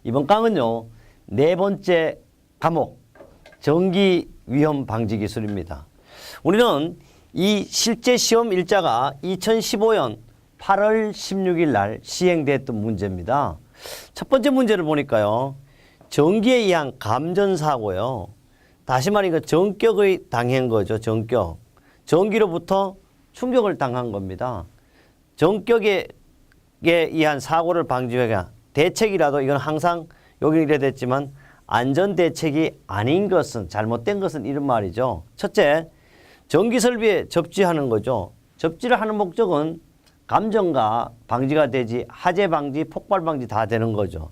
이번 강은요, 네 번째 과목, 전기 위험 방지 기술입니다. 우리는 이 실제 시험 일자가 2015년 8월 16일 날 시행됐던 문제입니다. 첫 번째 문제를 보니까요, 전기에 의한 감전사고요. 다시 말하니까 전격의 당한 거죠. 전격. 전기로부터 충격을 당한 겁니다. 전격에 의한 사고를 방지하기 위한 대책이라도 이건 항상 여기 이래 됐지만 안전대책이 아닌 것은, 잘못된 것은 이런 말이죠. 첫째, 전기설비에 접지하는 거죠. 접지를 하는 목적은 감전과 방지가 되지 화재 방지, 폭발 방지 다 되는 거죠.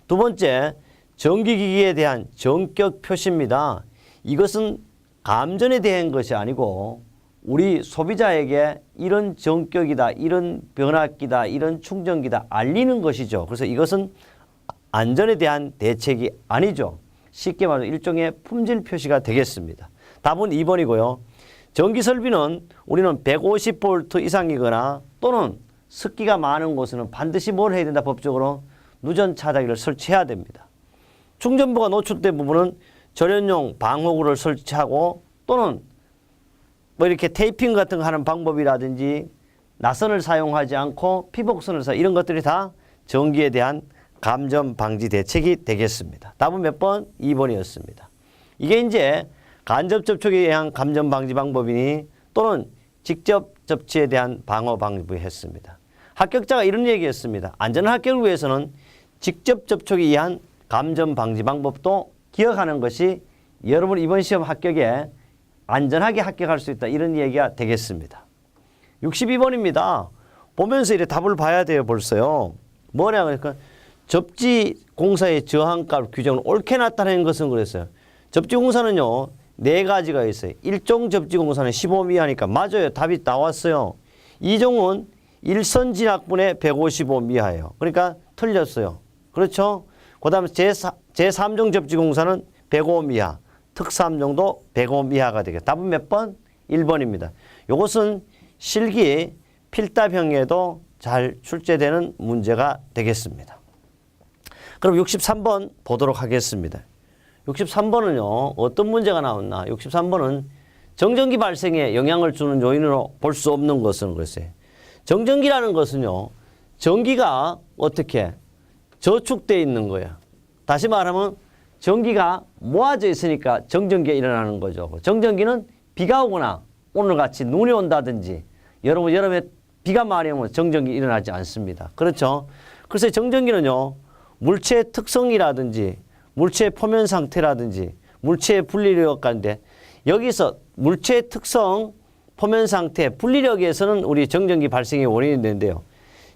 두 번째, 전기기기에 대한 전격 표시입니다. 이것은 감전에 대한 것이 아니고 우리 소비자에게 이런 전격이다, 이런 변압기다, 이런 충전기다 알리는 것이죠. 그래서 이것은 안전에 대한 대책이 아니죠. 쉽게 말해서 일종의 품질 표시가 되겠습니다. 답은 2번이고요. 전기설비는 우리는 150V 이상이거나 또는 습기가 많은 곳에는 반드시 뭘 해야 된다, 법적으로? 누전 차단기를 설치해야 됩니다. 충전부가 노출된 부분은 절연용 방호구를 설치하고 또는 뭐 이렇게 테이핑 같은 거 하는 방법이라든지 나선을 사용하지 않고 피복선을 이런 것들이 다 전기에 대한 감전 방지 대책이 되겠습니다. 답은 몇 번? 2번이었습니다. 이게 이제 간접 접촉에 의한 감전 방지 방법이니 또는 직접 접지에 대한 방어 방법을 했습니다. 합격자가 이런 얘기했습니다. 안전한 합격을 위해서는 직접 접촉에 의한 감전 방지 방법도 기억하는 것이 여러분 이번 시험 합격에 안전하게 합격할 수 있다, 이런 얘기가 되겠습니다. 62번입니다. 보면서 이렇게 답을 봐야 돼요. 벌써요. 뭐냐 그러니까 접지 공사의 저항값 규정을 옳게 나타낸 것은 그랬어요. 접지 공사는요, 네 가지가 있어요. 1종 접지 공사는 15 미하니까 맞아요. 답이 나왔어요. 2종은 1선 진학분의 155 미하예요. 그러니까 틀렸어요. 그렇죠? 그 다음에 제3종 접지 공사는 105 미하, 특3종도 105 미하가 되겠다. 답은 몇 번? 1번입니다. 이것은 실기 필답형에도 잘 출제되는 문제가 되겠습니다. 그럼 63번 보도록 하겠습니다. 63번은요, 어떤 문제가 나왔나? 63번은 정전기 발생에 영향을 주는 요인으로 볼 수 없는 것은 그랬어요. 정전기라는 것은요, 전기가 어떻게 저축되어 있는 거예요. 다시 말하면 전기가 모아져 있으니까 정전기가 일어나는 거죠. 정전기는 비가 오거나 오늘같이 눈이 온다든지 여러분 여름에 비가 많이 오면 정전기 일어나지 않습니다. 그렇죠? 그래서 정전기는요, 물체의 특성이라든지 물체의 표면 상태라든지 물체의 분리력 가운데 여기서 물체의 특성, 표면 상태, 분리력에서는 우리 정전기 발생의 원인이 되는데요.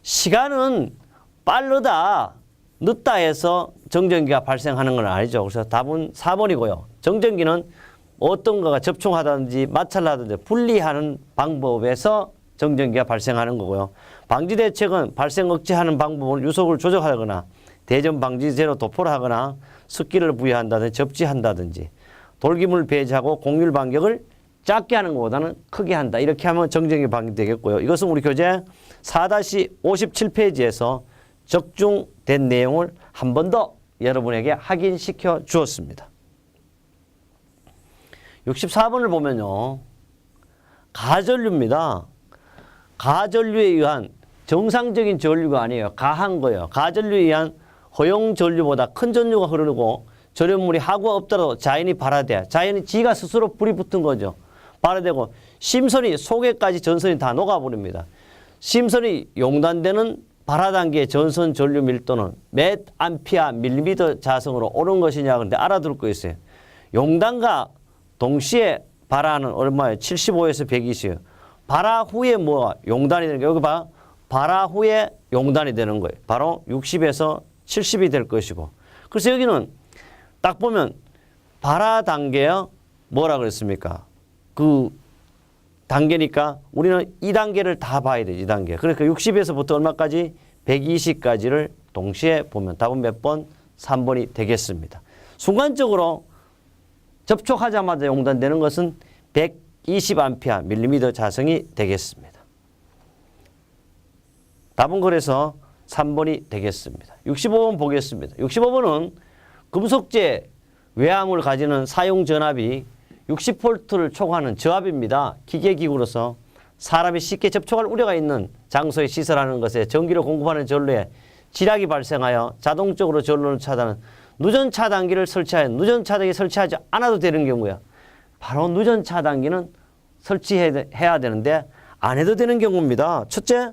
시간은 빠르다, 늦다 해서 정전기가 발생하는 건 아니죠. 그래서 답은 4번이고요. 정전기는 어떤 거가 접촉하든지 마찰하든지 분리하는 방법에서 정전기가 발생하는 거고요. 방지 대책은 발생 억제하는 방법은 유속을 조절하거나 대전 방지제로 도포를 하거나 습기를 부여한다든지 접지한다든지 돌기물 배제하고 공률 반격을 작게 하는 것보다는 크게 한다. 이렇게 하면 정전기 방지되겠고요. 이것은 우리 교재 4-57페이지에서 적중된 내용을 한 번 더 여러분에게 확인시켜 주었습니다. 64번을 보면요, 가전류입니다. 가전류에 의한 정상적인 전류가 아니에요. 가한 거예요. 가전류에 의한 허용 전류보다 큰 전류가 흐르고 절연물이 하구가 없더라도 자연이 발화돼. 자연이 지가 스스로 불이 붙은 거죠. 발화되고 심선이 속에까지 전선이 다 녹아버립니다. 심선이 용단되는 발화 단계의 전선 전류 밀도는 몇 암피아 밀리미터 자성으로 오른 것이냐. 그런데 알아둘 거 있어요. 용단과 동시에 발화는 얼마예요? 75에서 120이에요. 발화 후에 뭐가 용단이 되는 거예요? 여기 봐. 발화 후에 용단이 되는 거예요. 바로 60에서 70이 될 것이고. 그래서 여기는 딱 보면 발화 단계요, 뭐라 그랬습니까? 그 단계니까 우리는 2단계를 다 봐야 돼요. 2단계. 그러니까 60에서부터 얼마까지? 120까지를 동시에 보면 답은 몇 번? 3번이 되겠습니다. 순간적으로 접촉하자마자 용단되는 것은 120A 밀리미터 자성이 되겠습니다. 답은 그래서 3번이 되겠습니다. 65번 보겠습니다. 65번은 금속재 외암을 가지는 사용 전압이 60V를 초과하는 저압입니다. 기계기구로서 사람이 쉽게 접촉할 우려가 있는 장소에 시설하는 것에 전기를 공급하는 전로에 지락이 발생하여 자동적으로 전로를 차단하는 누전 차단기를 설치하여 누전 차단기 설치하지 않아도 되는 경우야. 바로 누전 차단기는 설치해야 되는데 안 해도 되는 경우입니다. 첫째,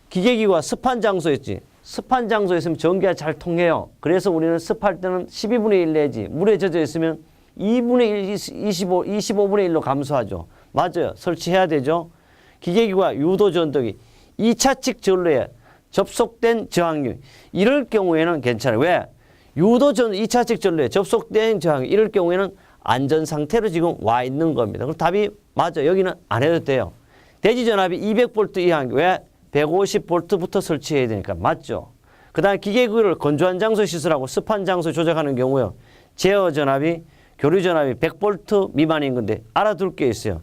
기계기구가 습한 장소였지. 습한 장소에 있으면 전기가 잘 통해요. 그래서 우리는 습할 때는 12분의 1 내지 물에 젖어 있으면 2분의 1, 25분의 1로 감소하죠. 맞아요. 설치해야 되죠. 기계기구와 유도 전등이 2차측 전로에 접속된 저항률. 이럴 경우에는 괜찮아요. 왜? 유도 전 2차측 전로에 접속된 저항률. 이럴 경우에는 안전 상태로 지금 와 있는 겁니다. 그럼 답이 맞아. 여기는 안 해도 돼요. 대지 전압이 200V 이하인 게 왜? 150V부터 설치해야 되니까 맞죠. 그 다음에 기계기구를 건조한 장소에 시설하고 습한 장소에 조작하는 경우요. 제어 전압이 교류 전압이 100V 미만인 건데 알아둘 게 있어요.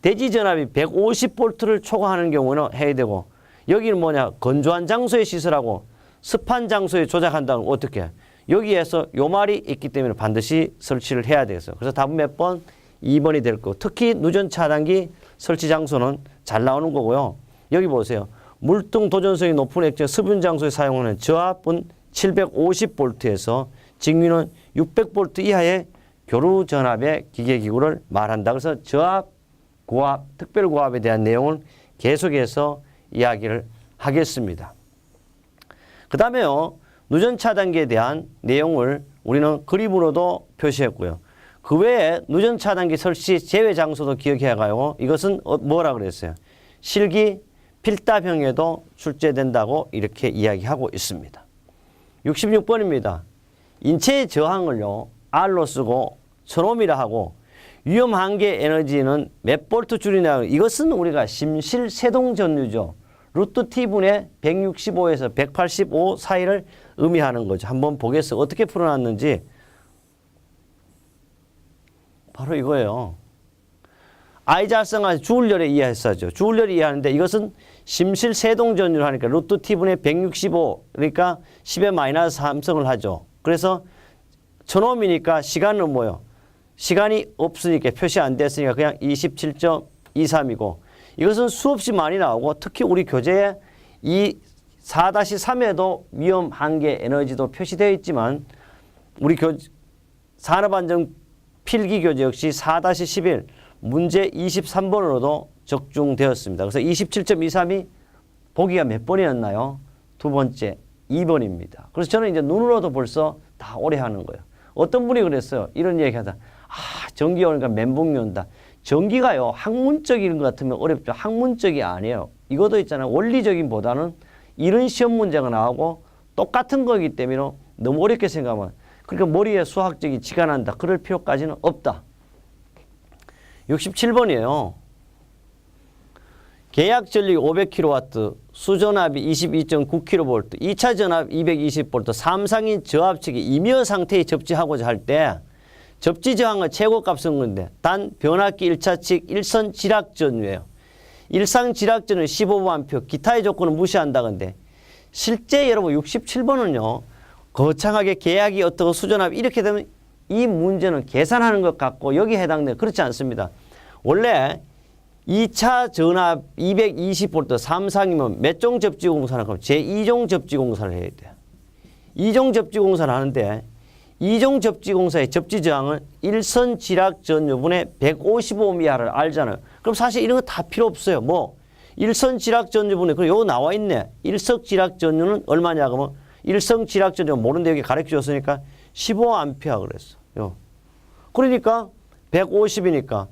대지 전압이 150V를 초과하는 경우는 해야 되고 여기는 뭐냐 건조한 장소에 시설하고 습한 장소에 조작한다면 어떻게 해? 여기에서 요 말이 있기 때문에 반드시 설치를 해야 되겠어요. 그래서 답은 몇 번? 2번이 될 거고 특히 누전 차단기 설치 장소는 잘 나오는 거고요. 여기 보세요. 물등 도전성이 높은 액체 수분 장소에 사용하는 저압은 750V에서 직류는 600V 이하의 교류 전압의 기계기구를 말한다. 그래서 저압, 고압, 특별고압에 대한 내용을 계속해서 이야기를 하겠습니다. 그 다음에요. 누전 차단기에 대한 내용을 우리는 그림으로도 표시했고요. 그 외에 누전 차단기 설치 제외 장소도 기억해야 가요. 이것은 뭐라 그랬어요? 실기, 필답형에도 출제된다고 이렇게 이야기하고 있습니다. 66번입니다. 인체의 저항을요. R로 쓰고 1000ohm이라 하고 위험 한계 에너지는 몇 볼트 줄이냐. 이것은 우리가 심실 세동 전류죠. 루트 T분의 165에서 185 사이를 의미하는 거죠. 한번 보겠어요. 어떻게 풀어놨는지. 바로 이거예요. I자성한 주울열에 이해했었죠. 주울열에 이해하는데 이것은 심실 세동 전류를 하니까 루트 T분의 165 그러니까 10의 마이너스 3승을 하죠. 그래서 1000ohm이니까 시간은 뭐예요? 시간이 없으니까 표시 안 됐으니까 그냥 27.23이고 이것은 수없이 많이 나오고 특히 우리 교재에 이 4-3에도 위험 한계 에너지도 표시되어 있지만 우리 산업안전 필기 교재 역시 4-11 문제 23번으로도 적중되었습니다. 그래서 27.23이 보기가 몇 번이었나요? 두 번째 2번입니다. 그래서 저는 이제 눈으로도 벌써 다 오래 하는 거예요. 어떤 분이 그랬어요. 이런 얘기 하다. 전기 오니까 멘붕이 온다. 전기가요. 학문적인 것 같으면 어렵죠. 학문적이 아니에요. 이것도 있잖아요. 원리적인 보다는 이런 시험 문제가 나오고 똑같은 거기 때문에 너무 어렵게 생각하면 그러니까 머리에 수학적인 지가 난다. 그럴 필요까지는 없다. 67번이에요. 계약 전력 500kW, 수전압이 22.9kV, 2차 전압 220V, 3상인 저압 측이 임여 상태에 접지하고자 할 때 접지 저항의 최고값은 건데 단 변압기 1차 측 일선 지락 전류예요. 일상 지락 전류 15A, 기타의 조건은 무시한다 건데 실제 여러분 67번은요. 거창하게 계약이 어떻고 수전압 이렇게 되면 이 문제는 계산하는 것 같고 여기에 해당돼 그렇지 않습니다. 원래 2차 전압 220V 3상이면 몇 종 접지 공사를 하면 제2종 접지 공사를 해야 돼요. 2종 접지 공사를 하는데 2종 접지 공사의 접지 저항은 일선 지락 전류분의 155 이하를 알잖아요. 그럼 사실 이런 거 다 필요 없어요. 뭐 일선 지락 전류분의 그리고 여기 나와 있네. 일석 지락 전류는 얼마냐 그러면 일성 지락 전류 모르는데 여기 가르쳐 줬으니까 15A 그랬어. 그러니까 150이니까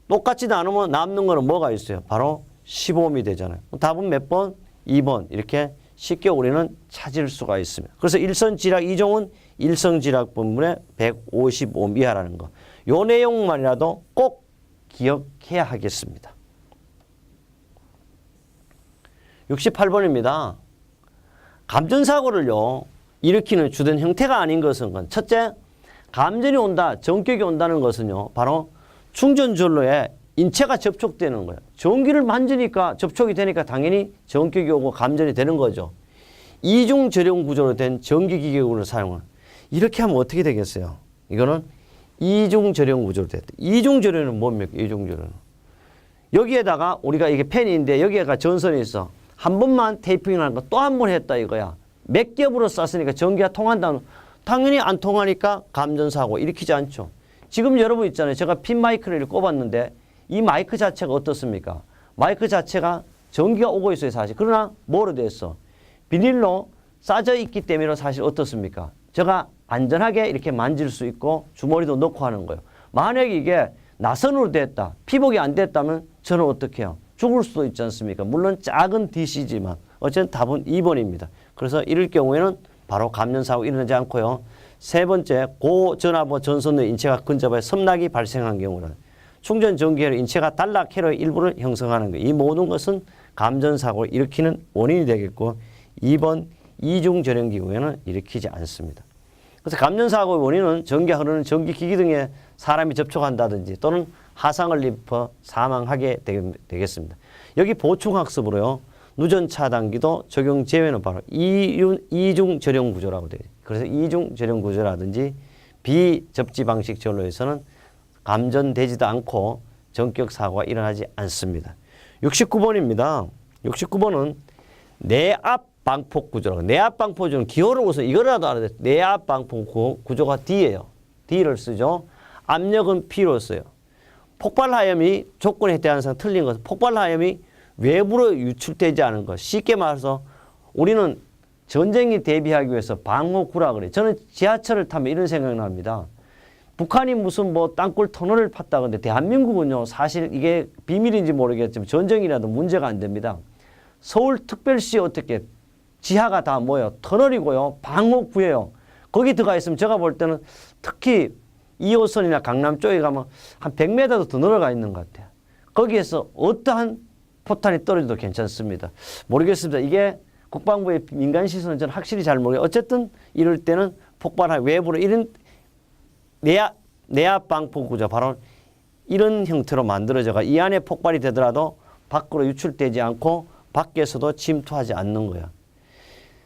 똑같이 나누면 남는 거는 뭐가 있어요? 바로 15ohm이 되잖아요. 답은 몇 번? 2번. 이렇게 쉽게 우리는 찾을 수가 있습니다. 그래서 일선 지락 2종은 일성 지락 분분의 155ohm 이하라는 거. 요 내용만이라도 꼭 기억해야 하겠습니다. 68번입니다. 감전사고를요 일으키는 주된 형태가 아닌 것은 첫째, 감전이 온다, 전격이 온다는 것은요 바로 충전전로에 인체가 접촉되는 거예요. 전기를 만지니까 접촉이 되니까 당연히 전격이 오고 감전이 되는 거죠. 이중 절용 구조로 된 전기기계를 사용한. 이렇게 하면 어떻게 되겠어요? 이거는 이중 절용 구조로 됐다. 이중 절용은 뭡니까? 이중 절용. 여기에다가 우리가 이게 펜인데 여기에가 전선이 있어. 한 번만 테이핑을 하는 거 또 한 번 했다 이거야. 몇 겹으로 쐈으니까 전기가 통한다는. 당연히 안 통하니까 감전사고 일으키지 않죠. 지금 여러분 있잖아요. 제가 핀 마이크를 꼽았는데 이 마이크 자체가 어떻습니까? 마이크 자체가 전기가 오고 있어요 사실. 그러나 뭐로 됐어? 비닐로 싸져 있기 때문에 사실 어떻습니까? 제가 안전하게 이렇게 만질 수 있고 주머니도 넣고 하는 거예요. 만약에 이게 나선으로 됐다. 피복이 안 됐다면 저는 어떻게 해요? 죽을 수도 있지 않습니까? 물론 작은 DC지만 어쨌든 답은 2번입니다. 그래서 이럴 경우에는 바로 감전사고 일어나지 않고요. 세 번째, 고전압 전선의 인체가 근접해 섬락이 발생한 경우는 충전 전기회로 인체가 단락 회로의 일부를 형성하는 것. 이 모든 것은 감전사고를 일으키는 원인이 되겠고 2번 이중 절연기구에는 일으키지 않습니다. 그래서 감전사고의 원인은 전기가 흐르는 전기기기 등에 사람이 접촉한다든지 또는 화상을 입어 사망하게 되겠습니다. 여기 보충학습으로요. 누전 차단기도 적용 제외는 바로 이중 절연 구조라고 돼요. 그래서 이중 절연 구조라든지 비접지 방식 전로에서는 감전되지도 않고 전격 사고가 일어나지 않습니다. 69번입니다. 69번은 내압 방폭 구조라고. 내압 방폭 구조는 기호를 보세요. 이거라도 알아야 돼요. 내압 방폭 구조가 D예요. D를 쓰죠. 압력은 P로 써요. 폭발하염이 조건에 대한 상 틀린 것은 폭발하염이 외부로 유출되지 않은 것. 쉽게 말해서 우리는 전쟁이 대비하기 위해서 방어구라 그래요. 저는 지하철을 타면 이런 생각이 납니다. 북한이 무슨 뭐 땅굴 터널을 팠다 근데 대한민국은요 사실 이게 비밀인지 모르겠지만 전쟁이라도 문제가 안 됩니다. 서울특별시 어떻게 지하가 다 뭐예요? 터널이고요. 방어구예요. 거기 들어가 있으면 제가 볼 때는 특히 2호선이나 강남 쪽에 가면 한 100m도 더 늘어가 있는 것 같아요. 거기에서 어떠한 포탄이 떨어져도 괜찮습니다. 모르겠습니다. 이게 국방부의 민간시설은 저는 확실히 잘 모르겠어요. 어쨌든 이럴 때는 폭발할 외부로 이런 내압 방폭 구조 바로 이런 형태로 만들어져가 이 안에 폭발이 되더라도 밖으로 유출되지 않고 밖에서도 침투하지 않는 거야.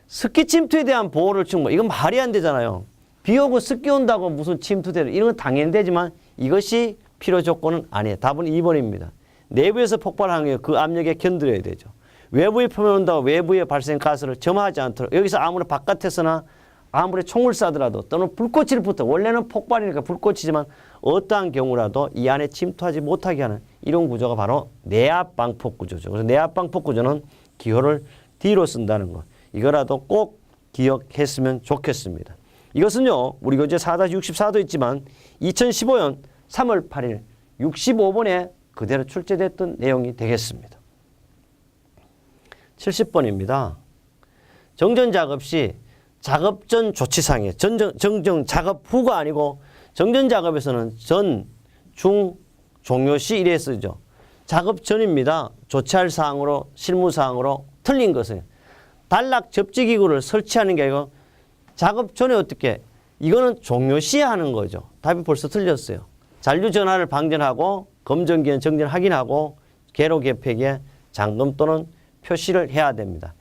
습기 침투에 대한 보호를 충분. 이건 말이 안 되잖아요. 비 오고 습기 온다고 무슨 침투되는 이런 건 당연히 되지만 이것이 필요 조건은 아니에요. 답은 2번입니다. 내부에서 폭발하는 그 압력에 견뎌야 되죠. 외부에 표면 온다고 외부에 발생 가스를 점화하지 않도록 여기서 아무리 바깥에서나 아무리 총을 쏴더라도 또는 불꽃을 붙어 원래는 폭발이니까 불꽃이지만 어떠한 경우라도 이 안에 침투하지 못하게 하는 이런 구조가 바로 내압 방폭 구조죠. 그래서 내압 방폭 구조는 기호를 D로 쓴다는 것. 이거라도 꼭 기억했으면 좋겠습니다. 이것은요. 우리 교재 4-64도 있지만 2015년 3월 8일 65번에 그대로 출제됐던 내용이 되겠습니다. 70번입니다. 정전 작업 시 작업 전 조치사항에 정전 작업 후가 아니고 정전 작업에서는 전, 중, 종료 시 이래 쓰죠. 작업 전입니다. 조치할 사항으로 실무 사항으로 틀린 것은 단락 접지기구를 설치하는 게 아니고 작업 전에 어떻게 이거는 종료 시에 하는 거죠. 답이 벌써 틀렸어요. 잔류 전하를 방전하고 검정기는 정전 확인하고 개로 개폐기에 잠금 또는 표시를 해야 됩니다.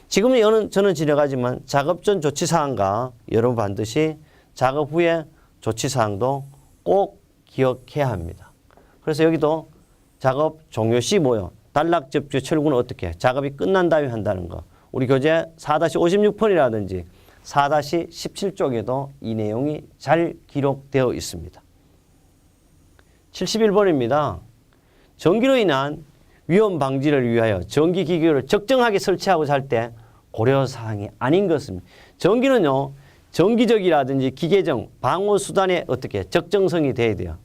지금은 저는 지나가지만 작업 전 조치사항과 여러분 반드시 작업 후에 조치사항도 꼭 기억해야 합니다. 그래서 여기도 작업 종료 시 뭐요? 단락 접지 철구는 어떻게? 작업이 끝난 다음에 한다는 거. 우리 교재 4-56번이라든지 4-17쪽에도 이 내용이 잘 기록되어 있습니다. 71번입니다. 전기로 인한 위험 방지를 위하여 전기기기를 적정하게 설치하고자 할 때 고려사항이 아닌 것입니다. 전기는요. 정기적이라든지 기계적 방어수단에 어떻게 적정성이 돼야 돼요.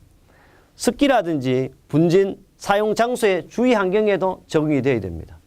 습기라든지 분진, 사용 장소의 주위 환경에도 적응이 돼야 됩니다.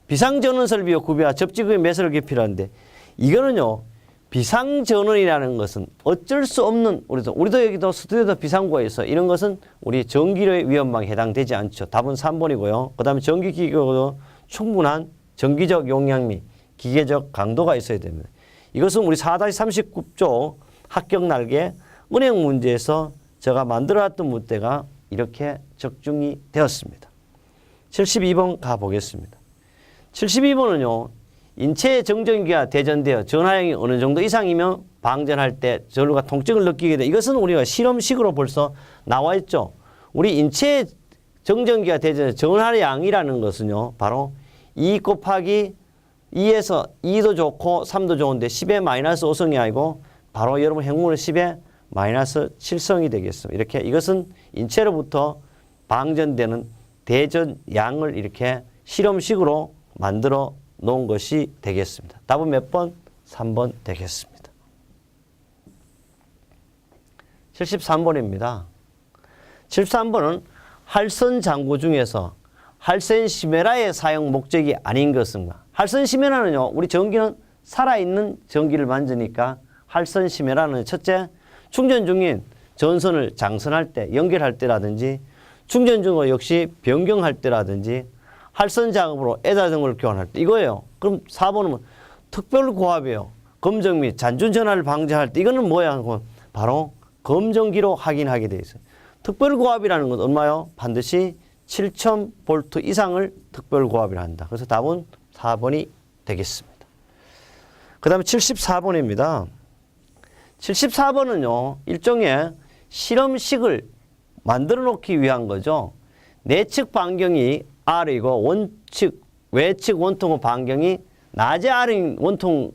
비상전원 설비와 구비와 접지구의 매설이 필요한데 이거는요. 비상전원이라는 것은 어쩔 수 없는 우리도 여기도 스튜디오도 비상구가 있어. 이런 것은 우리 전기로의 위험망에 해당되지 않죠. 답은 3번이고요. 그 다음에 전기기기도 충분한 전기적 용량 및 기계적 강도가 있어야 됩니다. 이것은 우리 4-39조 합격 날개 은행 문제에서 제가 만들어놨던 문제가 이렇게 적중이 되었습니다. 72번 가보겠습니다. 72번은요. 인체의 정전기가 대전되어 전하량이 어느 정도 이상이면 방전할 때 전류가 통증을 느끼게 돼. 이것은 우리가 실험식으로 벌써 나와 있죠. 우리 인체의 정전기가 대전되어 전하량이라는 것은요. 바로 2 곱하기 2에서 2도 좋고 3도 좋은데 10의 마이너스 5성이 아니고 바로 여러분 핵물의 10의 마이너스 7성이 되겠습니다. 이렇게 이것은 인체로부터 방전되는 대전량을 이렇게 실험식으로 만들어 놓은 것이 되겠습니다. 답은 몇 번? 3번 되겠습니다. 73번입니다. 73번은 할선 장구 중에서 할센 시메라의 사용 목적이 아닌 것은가? 할선 시메라는요, 우리 전기는 살아있는 전기를 만드니까 할선 시메라는 첫째, 충전 중인 전선을 장선할 때, 연결할 때라든지 충전 중으로 역시 변경할 때라든지 할선 작업으로 에다 등을 교환할 때 이거예요. 그럼 4번은 특별 고압이에요. 검정 및 잔존 전하를 방지할 때 이거는 뭐야? 바로 검정기로 확인하게 돼 있어요. 특별 고압이라는 건 얼마요? 반드시 7000V 이상을 특별 고압이라 한다. 그래서 답은 4번이 되겠습니다. 그 다음에 74번입니다. 74번은요, 일종의 실험식을 만들어 놓기 위한 거죠. 내측 반경이 R이고 외측 원통의 반경이 낮에 R인 원통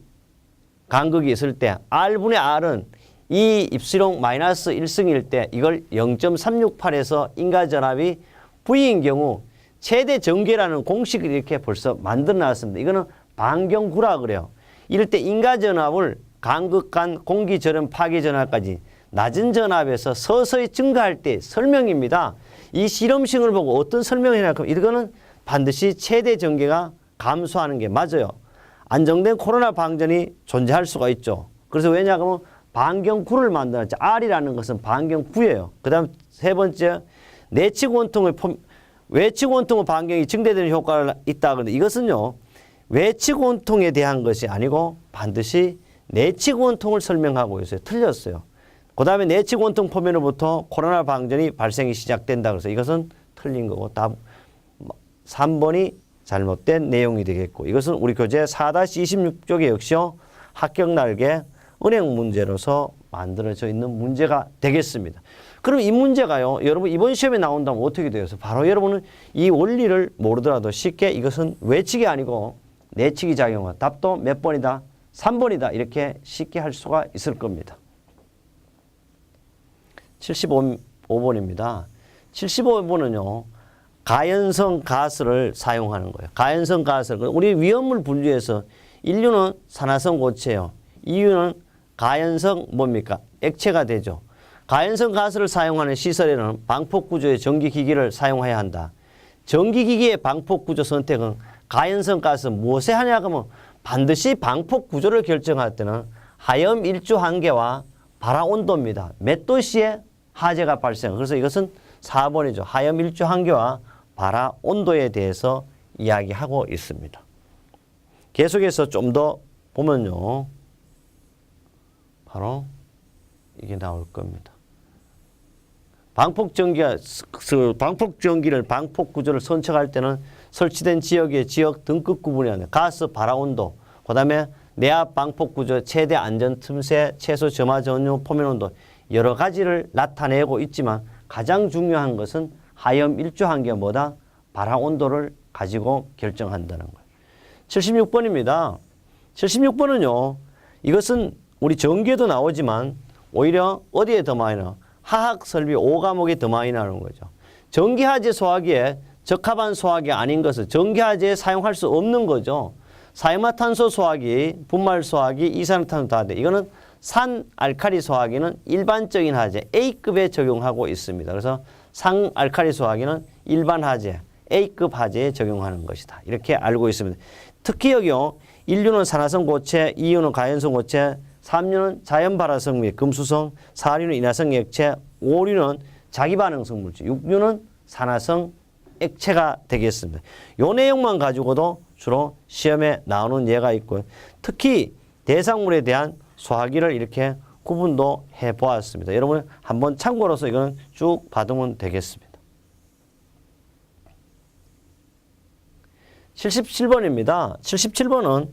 간극이 있을 때 R분의 R은 이 입시롱 마이너스 1승일 때 이걸 0.368에서 인가전압이 V인 경우 최대 전개라는 공식을 이렇게 벌써 만들어 놨습니다. 이거는 반경구라 그래요. 이럴 때 인가전압을 간극간 공기전압 파괴전압까지 낮은 전압에서 서서히 증가할 때 설명입니다. 이 실험식을 보고 어떤 설명을 해야 할까? 이거는 반드시 최대 전개가 감소하는 게 맞아요. 안정된 코로나 방전이 존재할 수가 있죠. 그래서 왜냐하면 반경구를 만들었죠. R이라는 것은 반경구예요. 그 다음 세 번째, 내측 원통의 외측 원통의 반경이 증대되는 효과가 있다. 그런데 이것은요, 외측 원통에 대한 것이 아니고 반드시 내측 원통을 설명하고 있어요. 틀렸어요. 그 다음에 내측 원통 표면으로부터 코로나 방전이 발생이 시작된다. 그래서 이것은 틀린 거고 답 3번이 잘못된 내용이 되겠고, 이것은 우리 교재 4-26쪽에 역시요 합격 날개 은행 문제로서 만들어져 있는 문제가 되겠습니다. 그럼 이 문제가요, 여러분 이번 시험에 나온다면 어떻게 되어서 바로 여러분은 이 원리를 모르더라도 쉽게 이것은 외측이 아니고 내측이 작용한 답도 몇 번이다? 3번이다. 이렇게 쉽게 할 수가 있을 겁니다. 75번입니다. 75번은요. 가연성 가스를 사용하는 거예요. 가연성 가스를 우리 위험물 분류에서 1류는 산화성 고체예요. 2유는 가연성 뭡니까? 액체가 되죠. 가연성 가스를 사용하는 시설에는 방폭구조의 전기기기를 사용해야 한다. 전기기기의 방폭구조 선택은 가연성 가스 무엇에 하냐 하면 반드시 방폭구조를 결정할 때는 하염 일조 한계와 발화 온도입니다. 몇 도시에 화재가 발생. 그래서 이것은 4번이죠. 하염 일조 한계와 발화 온도에 대해서 이야기하고 있습니다. 계속해서 좀 더 보면요. 바로 이게 나올 겁니다. 방폭전기를 방폭구조를 선척할 때는 설치된 지역의 지역 등급 구분이 아니라 가스 발화 온도, 그 다음에 내압 방폭구조 최대 안전 틈새 최소 점화 전류 표면 온도 여러 가지를 나타내고 있지만 가장 중요한 것은 하염 일조 한계가 뭐다? 발화 온도를 가지고 결정한다는 거예요. 76번입니다. 76번은요. 이것은 우리 전기에도 나오지만 오히려 어디에 더 많이 나와? 화학설비 5과목에 더 많이 나오는 거죠. 전기화재 소화기에 적합한 소화기 아닌 것은 전기화재에 사용할 수 없는 거죠. 사이마탄소 소화기, 분말 소화기, 이산화탄소 다 돼. 이거는 산알칼리 소화기는 일반적인 화재 A급에 적용하고 있습니다. 그래서 상알칼리 소화기는 일반 화재, A급 화재에 적용하는 것이다. 이렇게 알고 있습니다. 특히 여기요. 1류는 산화성 고체, 2류는 가연성 고체, 3류는 자연발화성 및 금수성, 4류는 인화성 액체, 5류는 자기반응성 물질, 6류는 산화성 액체가 되겠습니다. 이 내용만 가지고도 주로 시험에 나오는 예가 있고요. 특히 대상물에 대한 소화기를 이렇게 구분도 해보았습니다. 여러분 한번 참고로서 이거는 쭉 받으면 되겠습니다. 77번입니다. 77번은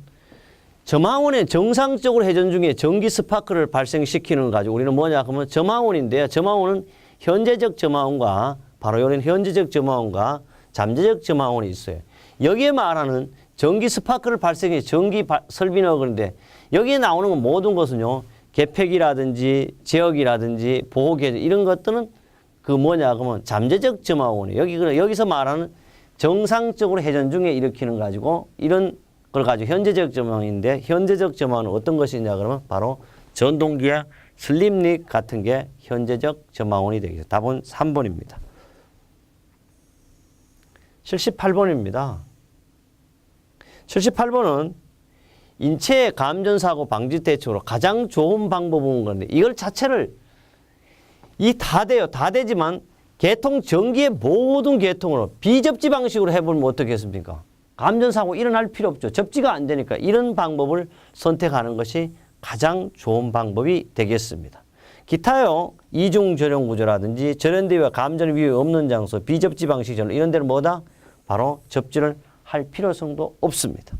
점화원의 정상적으로 회전 중에 전기 스파크를 발생시키는 거 가지고 우리는 뭐냐 그러면 점화원인데요. 점화원은 현재적 점화원과 바로 이런 현재적 점화원과 잠재적 점화원이 있어요. 여기에 말하는 전기 스파크를 발생해 전기 설비는 그런데 여기에 나오는 건 모든 것은요. 계팩이라든지 제어기라든지 보호계 이런 것들은 그 뭐냐 그러면 잠재적 점화원이에요. 여기서 말하는 정상적으로 회전 중에 일으키는 가지고 이런 걸 가지고 현재적 점화원인데 현재적 점화원은 어떤 것이냐 그러면 바로 전동기와 슬립닉 같은 게 현재적 점화원이 되겠죠. 답은 3번입니다. 78번입니다. 78번은 인체 감전사고 방지 대책으로 가장 좋은 방법은 건데 이걸 자체를 이 다 돼요. 다 되지만 개통 전기의 모든 개통으로 비접지 방식으로 해보면 어떻겠습니까? 감전사고 일어날 필요 없죠. 접지가 안 되니까 이런 방법을 선택하는 것이 가장 좋은 방법이 되겠습니다. 기타요. 이중 절연 구조라든지 절연대와 감전 위에 없는 장소, 비접지 방식 절연 이런 데는 뭐다? 바로 접지를 할 필요성도 없습니다.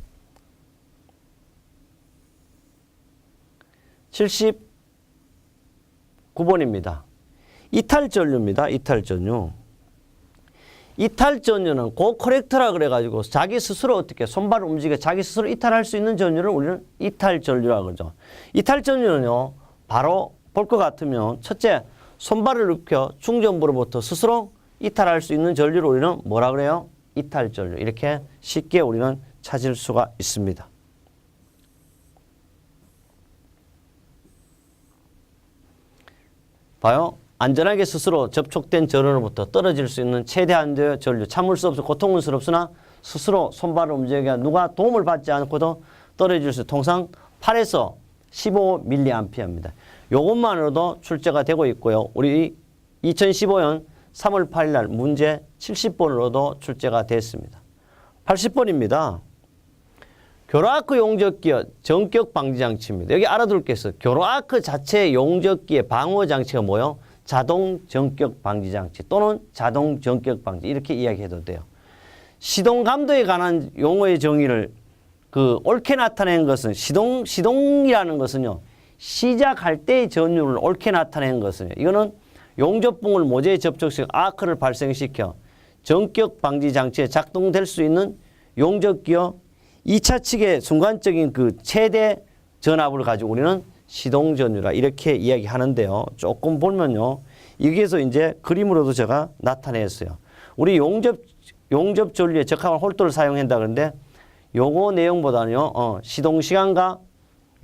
79번입니다. 이탈전류입니다. 이탈전류. 이탈전류는 고코렉터라 그래가지고 자기 스스로 어떻게 손발을 움직여 자기 스스로 이탈할 수 있는 전류를 우리는 이탈전류라고 그러죠. 이탈전류는요. 바로 볼 것 같으면 첫째 손발을 눕혀 충전부로부터 스스로 이탈할 수 있는 전류를 우리는 뭐라 그래요? 이탈전류. 이렇게 쉽게 우리는 찾을 수가 있습니다. 봐요. 안전하게 스스로 접촉된 전원으로부터 떨어질 수 있는 최대한도의 전류. 참을 수 없어 고통스럽으나 스스로 손발을 움직여 누가 도움을 받지 않고도 떨어질 수 통상 8에서 15mA입니다. 이것만으로도 출제가 되고 있고요. 우리 2015년 3월 8일 날 문제 70번으로도 출제가 됐습니다. 80번입니다. 교로아크 용접기의 전격 방지 장치입니다. 여기 알아둘 게 있어요. 교로아크 자체의 용접기의 방어 장치가 뭐요? 자동 전격 방지 장치 또는 자동 전격 방지 이렇게 이야기해도 돼요. 시동 감도에 관한 용어의 정의를 옳게 나타낸 것은 시동이라는 것은요. 시작할 때의 전류를 옳게 나타낸 것은요. 이거는 용접봉을 모재에 접촉시켜 아크를 발생시켜 전격 방지 장치에 작동될 수 있는 용접기의 2차 측의 순간적인 그 최대 전압을 가지고 우리는 시동 전류라 이렇게 이야기하는데요. 조금 보면요. 여기에서 이제 그림으로도 제가 나타냈어요. 우리 용접 전류에 적합한 홀도를 사용한다 그런데 요거 내용보다는요. 시동 시간과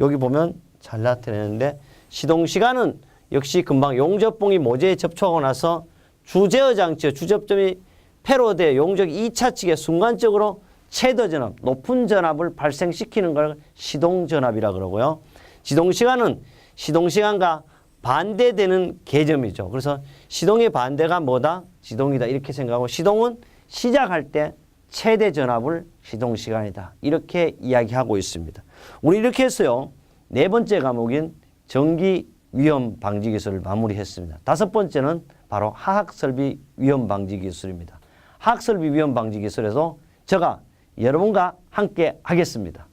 여기 보면 잘 나타내는데 시동 시간은 역시 금방 용접봉이 모재에 접촉하고 나서 주제어 장치의 주접점이 패로돼 용접 2차 측에 순간적으로 최대 전압, 높은 전압을 발생시키는 걸 시동 전압이라 그러고요. 시동 시간은 시동 시간과 반대되는 개념이죠. 그래서 시동의 반대가 뭐다? 시동이다. 이렇게 생각하고 시동은 시작할 때 최대 전압을 시동 시간이다. 이렇게 이야기하고 있습니다. 우리 이렇게 했어요. 네 번째 과목인 전기 위험 방지 기술을 마무리했습니다. 다섯 번째는 바로 하학설비 위험 방지 기술입니다. 하학설비 위험 방지 기술에서 제가 여러분과 함께 하겠습니다.